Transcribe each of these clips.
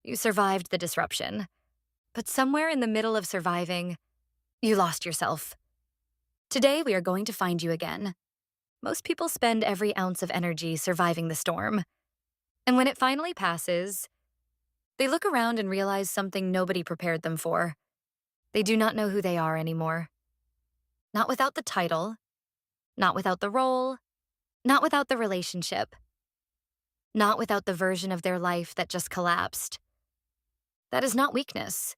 You survived the disruption. But somewhere in the middle of surviving, you lost yourself. Today, we are going to find you again. Most people spend every ounce of energy surviving the storm. And when it finally passes, they look around and realize something nobody prepared them for. They do not know who they are anymore. Not without the title, not without the role, not without the relationship, not without the version of their life that just collapsed. That is not weakness.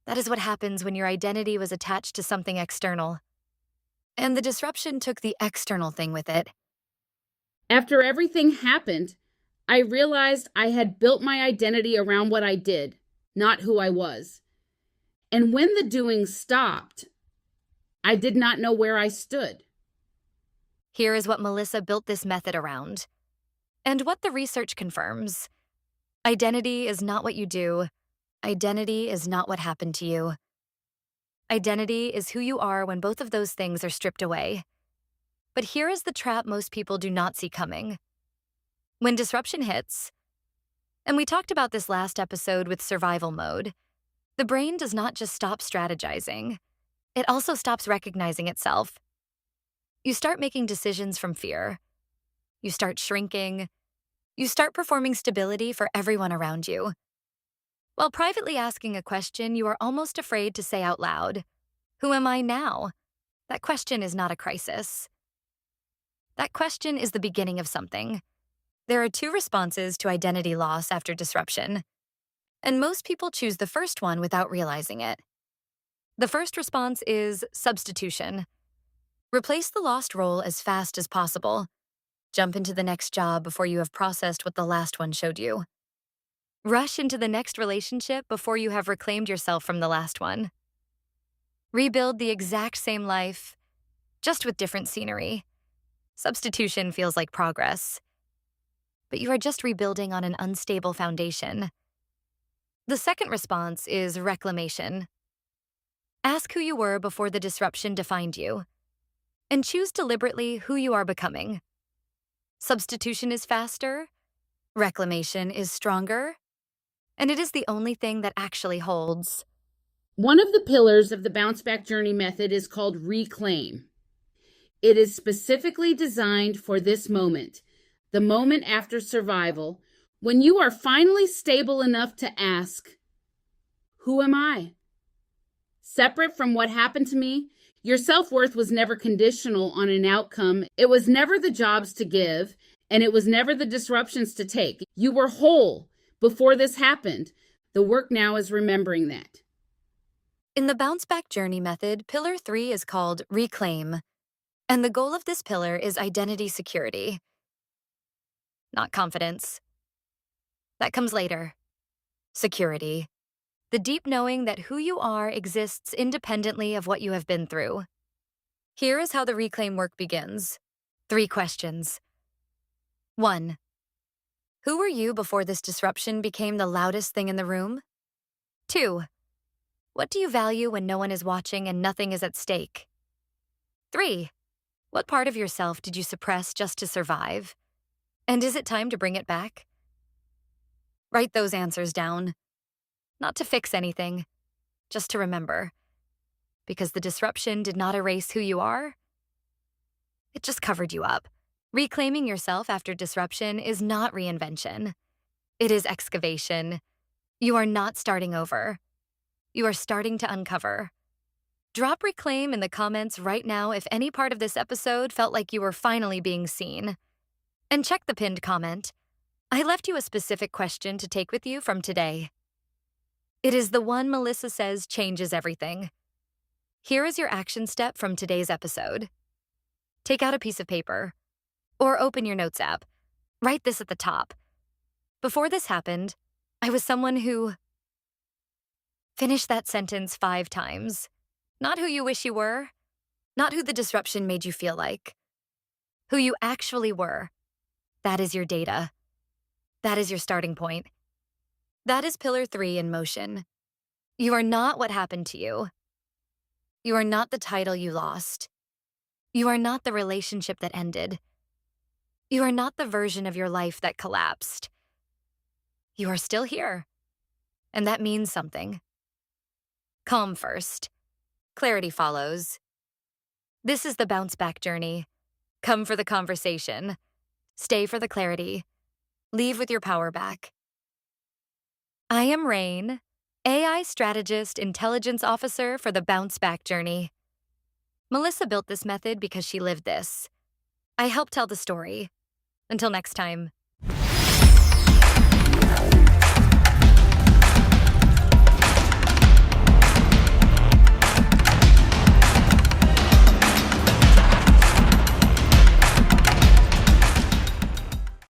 That is what happens when your identity was attached to something external. And the disruption took the external thing with it. After everything happened, I realized I had built my identity around what I did, not who I was. And when the doing stopped, I did not know where I stood. Here is what Melissa built this method around. And what the research confirms. Identity is not what you do. Identity is not what happened to you. Identity is who you are when both of those things are stripped away. But here is the trap most people do not see coming. When disruption hits, and we talked about this last episode with survival mode, the brain does not just stop strategizing. It also stops recognizing itself. You start making decisions from fear. You start shrinking. You start performing stability for everyone around you. While privately asking a question you are almost afraid to say out loud, "Who am I now?" That question is not a crisis. That question is the beginning of something. There are two responses to identity loss after disruption, and most people choose the first one without realizing it. The first response is substitution. Replace the lost role as fast as possible. Jump into the next job before you have processed what the last one showed you. Rush into the next relationship before you have reclaimed yourself from the last one. Rebuild the exact same life, just with different scenery. Substitution feels like progress, but you are just rebuilding on an unstable foundation. The second response is reclamation. Ask who you were before the disruption defined you, and choose deliberately who you are becoming. Substitution is faster, reclamation is stronger, and it is the only thing that actually holds. One of the pillars of the bounce back journey method is called reclaim. It is specifically designed for this moment, the moment after survival, when you are finally stable enough to ask, who am I? Separate from what happened to me, your self-worth was never conditional on an outcome. It was never the jobs to give, and it was never the disruptions to take. You were whole before this happened. The work now is remembering that. In the bounce back journey method, pillar 3 is called reclaim, and the goal of this pillar is identity security, not confidence. That comes later. Security. The deep knowing that who you are exists independently of what you have been through. Here is how the reclaim work begins. 3 questions. 1. Who were you before this disruption became the loudest thing in the room? 2. What do you value when no one is watching and nothing is at stake? 3. What part of yourself did you suppress just to survive? And is it time to bring it back? Write those answers down. Not to fix anything, just to remember. Because the disruption did not erase who you are. It just covered you up. Reclaiming yourself after disruption is not reinvention. It is excavation. You are not starting over. You are starting to uncover. Drop reclaim in the comments right now if any part of this episode felt like you were finally being seen. And check the pinned comment. I left you a specific question to take with you from today. It is the one Melissa says changes everything. Here is your action step from today's episode. Take out a piece of paper, or open your notes app. Write this at the top. Before this happened, I was someone who... Finish that sentence 5 times. Not who you wish you were, not who the disruption made you feel like. Who you actually were. That is your data. That is your starting point. That is pillar 3 in motion. You are not what happened to you. You are not the title you lost. You are not the relationship that ended. You are not the version of your life that collapsed. You are still here. and that means something. Calm first. Clarity follows. This is the bounce back journey. Come for the conversation. Stay for the clarity. Leave with your power back. I am Rain, AI strategist, intelligence officer for the bounce back journey. Melissa built this method because she lived this. I help tell the story. Until next time.